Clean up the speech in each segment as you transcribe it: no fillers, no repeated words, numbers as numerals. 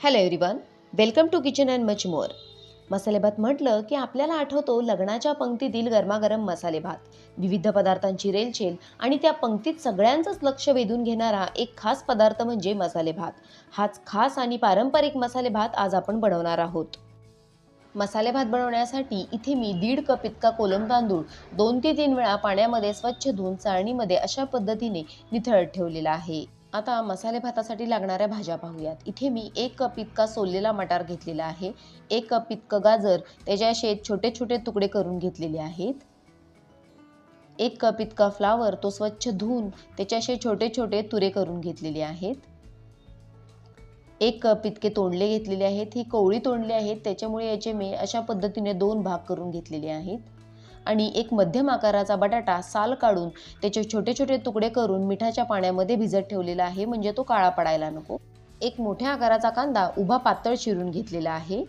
Hello everyone, welcome to kitchen and much more. मसाले भात म्हटलं की आपल्याला आठवतो लग्नाच्या पंक्तीतील गरमागरम मसाले भात, विविध पदार्थांची रेलचेल आणि त्या पंक्तीत सगळ्यांचंच लक्ष वेधून घेणारा एक खास पदार्थ म्हणजे मसाले भात. हाच खास आणि पारंपरिक मसाले भात आज आपण बनवणार आहोत. मसाले भात बनवण्यासाठी इथे मी 1.5 कप इतका कोलम तांदूळ 2 ते 3 वेळा पाण्यामध्ये स्वच्छ धुवून चाळणीमध्ये अशा पद्धतीने निथळत ठेवलेला आहे. आता मसाले भातासाठी लागणाऱ्या भाज्या पाहूयात. इथे मी 1 कप इतका सोललेला मटार घेतलेला आहे. 1 कप इतकं गाजर त्याचे असे छोटे छोटे तुकडे करून घेतलेले आहेत. 1 कप इतका फ्लावर तो स्वच्छ धुवून त्याचे असे छोटे छोटे तुरे करून घेतलेले आहेत. 1 कप इतके तोंडले घेतलेले आहेत. ही कोवळी तोंडले आहेत, त्याच्यामुळे याचे मी अशा पद्धतीने 2 भाग करून घेतलेले आहेत. आणि एक मध्यम आकाराचा बटाटा साल काढून त्याचे छोटे छोटे तुकडे करून मिठाच्या पाण्यामध्ये भिजत ठेवलेला आहे, म्हणजे तो काळा पडायला नको. एक मोठ्या आकाराचा कांदा उभा पातळ चिरून घेतलेला आहे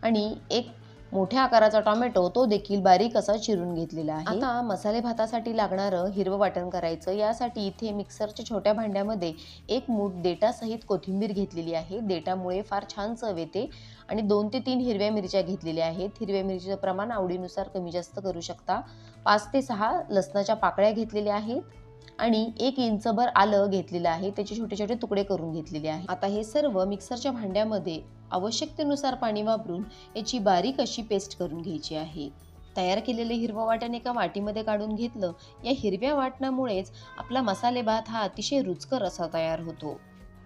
आणि एक मोठ्या आकाराचा टोमॅटो तो देखील बारीक असा चिरून घेतलेला आहे. आता मसाले भातासाठी लागणारं हिरवं वाटण करायचं. यासाठी इथे मिक्सरच्या छोट्या भांड्यामध्ये 1 मूठ देठासहित कोथिंबीर घेतलेली आहे. देठामुळे फार छान चव येते. आणि 2 ते 3 हिरव्या मिरच्या घेतलेल्या आहेत. हिरव्या मिरचीचं प्रमाण आवडीनुसार कमी जास्त करू शकता. 5 ते 6 लसणाच्या पाकळ्या घेतलेल्या आहेत आणि 1 इंचभर आलं घेतलेलं आहे, त्याचे छोटे छोटे तुकडे करून घेतलेले आहे. आता हे सर्व मिक्सरच्या भांड्यामध्ये आवश्यकतेनुसार पाणी वापरून याची बारीक अशी पेस्ट करून घ्यायची आहे. तयार केलेले हिरवं वाटण एका वाटीमध्ये काढून घेतलं. या हिरव्या वाटणामुळेच आपला मसाले भात हा अतिशय रुचकर असा तयार होतो.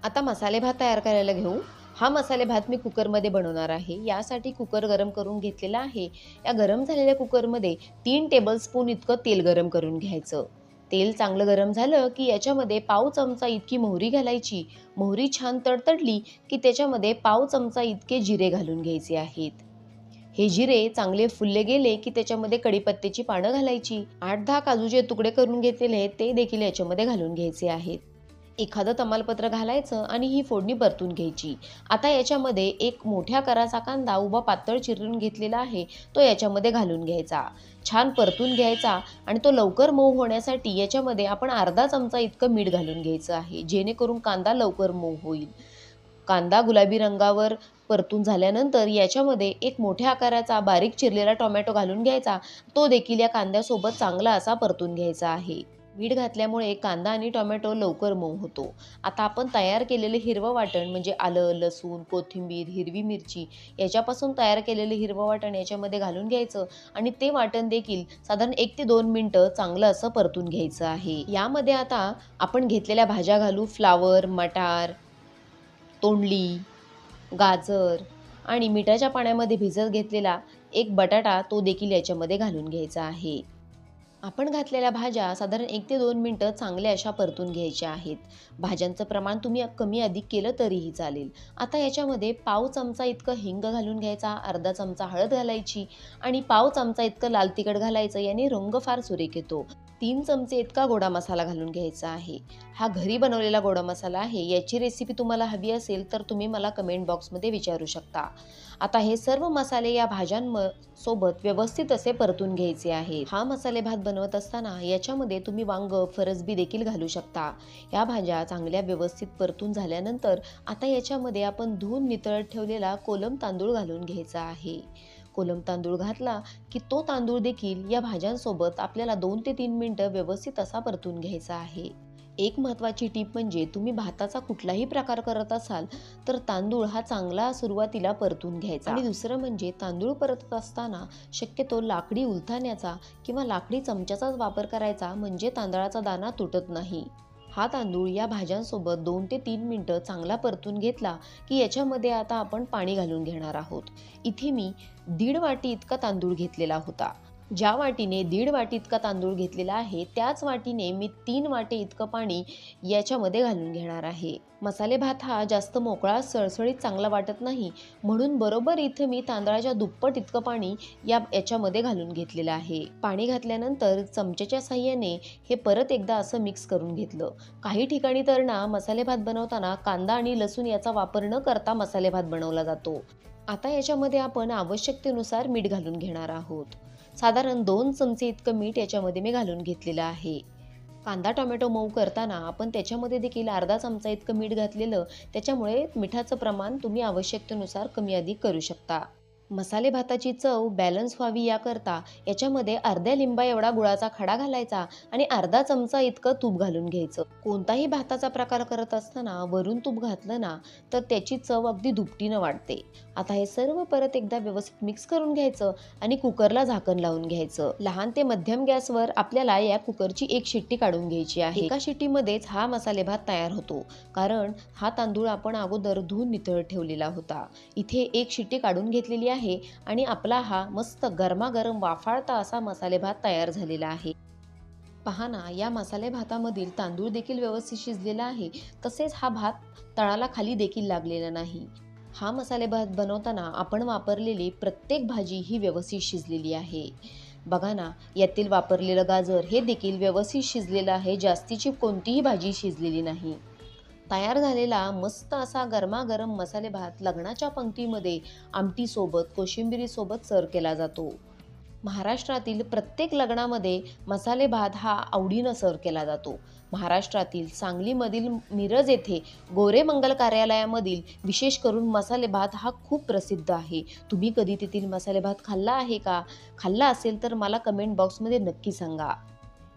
आता मसाले भात तयार करायला घेऊ. हा मसाले भात मी कुकरमध्ये बनवणार आहे. यासाठी कुकर गरम करून घेतलेला आहे. या गरम झालेल्या कुकरमध्ये 3 टेबलस्पून इतकं तेल गरम करून घ्यायचं. तेल चांगलं गरम झालं की याच्यामध्ये पाव चमचा इतकी मोहरी घालायची. मोहरी छान तडतडली की त्याच्यामध्ये पाव चमचा इतके जिरे घालून घ्यायचे आहेत. हे जिरे चांगले फुलले गेले की त्याच्यामध्ये कढीपत्त्याची पानं घालायची. 8-10 काजूचे तुकडे करून घेतलेले आहेत, ते देखील याच्यामध्ये घालून घ्यायचे आहेत. एखादं तमालपत्र घालायचं आणि ही फोडणी परतून घ्यायची. आता याच्यामध्ये एक मोठ्या आकाराचा कांदा उभा पातळ चिरून घेतलेला आहे, तो याच्यामध्ये घालून घ्यायचा. छान परतून घ्यायचा आणि तो लवकर मऊ होण्यासाठी याच्यामध्ये आपण अर्धा चमचा इतकं मीठ घालून घ्यायचं आहे, जेणेकरून कांदा लवकर मऊ होईल. कांदा गुलाबी रंगावर परतून झाल्यानंतर याच्यामध्ये एक मोठ्या आकाराचा बारीक चिरलेला टोमॅटो घालून घ्यायचा. तो देखील या कांद्यासोबत चांगला असा परतून घ्यायचा आहे. मीठ घातल्यामुळे कांदा आणि टोमॅटो लवकर मऊ होतो. आता आपण तयार केलेले हिरवं वाटण म्हणजे आलं, लसूण, कोथिंबीर, हिरवी मिरची याच्यापासून तयार केलेले हिरवं वाटण याच्यामध्ये घालून घ्यायचं आणि ते वाटण देखील साधारण 1 ते 2 मिनिटं चांगलं असं परतून घ्यायचं आहे. यामध्ये आता आपण घेतलेल्या भाज्या घालू. फ्लावर, मटार, तोंडली, गाजर आणि मिठाच्या पाण्यामध्ये भिजत घेतलेला एक बटाटा तो देखील याच्यामध्ये घालून घ्यायचा आहे. आपण घातलेल्या भाज्या साधारण 1 ते 2 मिनिटं चांगल्या अशा परतून घ्यायच्या आहेत. भाज्यांचं प्रमाण तुम्ही कमी अधिक केलं तरीही चालेल. आता याच्यामध्ये पाव चमचा इतकं हिंग घालून घ्यायचा, अर्धा चमचा हळद घालायची आणि पाव चमचा इतकं लाल तिखट घालायचं. याने रंग फार सुरेख येतो. 3 चमचे इतका गोडा मसाला घालून घ्यायचा आहे. हा घरी बनवलेला गोडा मसाला आहे. याची रेसिपी तुम्हाला हवी असेल तर तुम्ही मला कमेंट बॉक्समध्ये विचारू शकता. आता हे सर्व मसाले या भाज्यांसोबत व्यवस्थित असे परतून घ्यायचे आहेत. हा मसाले भात बनवत असताना याच्यामध्ये तुम्ही वांग, फरसबी देखील घालू शकता. या भाज्या चांगल्या व्यवस्थित परतून झाल्यानंतर आता याच्यामध्ये आपण धुवून नितळत ठेवलेला कोलम तांदूळ घालून घ्यायचा आहे. कोलम तांदूळ घातला की तो तांदूळ देखील या भाज्यांसोबत आपल्याला 2 ते 3 मिनिटं व्यवस्थित असा परतून घ्यायचा आहे. एक महत्त्वाची टीप म्हणजे तुम्ही भाताचा कुठलाही प्रकार करत असाल तर तांदूळ हा चांगला सुरुवातीला परतून घ्यायचा. आणि दुसरं म्हणजे तांदूळ परतत असताना शक्यतो लाकडी उलथाण्याचा किंवा लाकडी चमच्याचाच वापर करायचा, म्हणजे तांदळाचा दाणा तुटत नाही. हा तांदूळ या भाज्यांसोबत 2 ते 3 मिनिटं चांगला परतून घेतला की याच्यामध्ये आता आपण पाणी घालून घेणार आहोत. इथे मी 1.5 वाटी इतका तांदूळ घेतलेला होता. ज्या वाटीने 1.5 वाटी इतका तांदूळ घेतलेला आहे त्याच वाटीने मी 3 वाटी इतकं पाणी याच्यामध्ये घालून घेणार आहे. मसाले भात हा जास्त मोकळा सळसळीत चांगला वाटत नाही, म्हणून बरोबर इथे मी तांदळाच्या दुप्पट इतकं पाणी याच्यामध्ये घालून घेतलेलं आहे. पाणी घातल्यानंतर चमच्याच्या साहाय्याने हे परत एकदा असं मिक्स करून घेतलं. काही ठिकाणी तर ना मसाले भात बनवताना कांदा आणि लसूण याचा वापर न करता मसाले भात बनवला जातो. आता याच्यामध्ये आपण आवश्यकतेनुसार मीठ घालून घेणार आहोत. साधारण 2 चमचे इतकं मीठ याच्यामध्ये मी घालून घेतलेलं आहे. कांदा टोमॅटो मऊ करताना आपण त्याच्यामध्ये देखील अर्धा चमचा इतकं मीठ घातलेलं, त्याच्यामुळे मिठाचं प्रमाण तुम्ही आवश्यकतेनुसार कमी अधिक करू शकता. मसाले भाताची चव बॅलन्स व्हावी याकरता याच्यामध्ये अर्ध्या लिंबा एवढा गुळाचा खडा घालायचा आणि अर्धा चमचा इतकं तूप घालून घ्यायचं. कोणताही भाताचा प्रकार करत असताना वरून तूप घातलं ना तर त्याची चव अगदी दुपटीनं वाढते. आता हे सर्व परत एकदा व्यवस्थित मिक्स करून घ्यायचं आणि कुकरला झाकण लावून घ्यायचं. लहान ते मध्यम गॅसवर आपल्याला या कुकरची एक शिट्टी काढून घ्यायची आहे. एका शिट्टीमध्येच हा मसाले भात तयार होतो, कारण हा तांदूळ आपण अगोदर धुवून निथळत ठेवलेला होता. इथे एक शिट्टी काढून घेतलेली आहे आणि आपला हा मस्त गरमागरम वाफाळता असा मसाले भात तयार झालेला आहे. पहा ना, या मसाले भातामधील तांदूळ देखील व्यवस्थित शिजलेला आहे, तसेच हा भात तळाला खाली देखील लागलेला नाही. हा मसाले भात बनवताना आपण वापरलेली प्रत्येक भाजी ही व्यवस्थित शिजलेली आहे. बघा ना, यातील वापरलेलं गाजर हे देखील व्यवस्थित शिजलेलं आहे, जास्तीची कोणतीही भाजी शिजलेली नाही. तयार झालेला मस्त असा गरमागरम मसाले भात लग्नाच्या पंक्तीमध्ये आमटीसोबत कोशिंबिरीसोबत सर्व केला जातो. महाराष्ट्रातील प्रत्येक लग्नामध्ये मसाले भात हा आवडीनं सर्व केला जातो. महाराष्ट्रातील सांगलीमधील मिरज येथे गोरे मंगल कार्यालयामधील विशेष करून मसाले भात हा खूप प्रसिद्ध आहे. तुम्ही कधी तेथील मसाले भात खाल्ला आहे का? खाल्ला असेल तर मला कमेंट बॉक्समध्ये नक्की सांगा.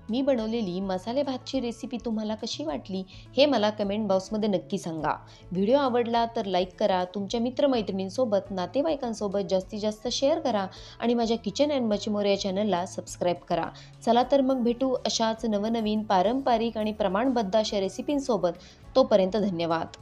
मी बनवलेली मसाले भातची रेसिपी तुम्हाला कशी वाटली हे मला कमेंट बॉक्समध्ये नक्की सांगा. व्हिडिओ आवडला तर लाईक करा, तुमच्या मित्रमैत्रिणींसोबत नातेवाईकांसोबत जास्तीत जास्त शेअर करा आणि माझ्या किचन अँड मच मोर या चॅनलला सबस्क्राईब करा. चला तर मग भेटू अशाच नवनवीन पारंपरिक आणि प्रमाणबद्ध अशा रेसिपींसोबत. तोपर्यंत धन्यवाद.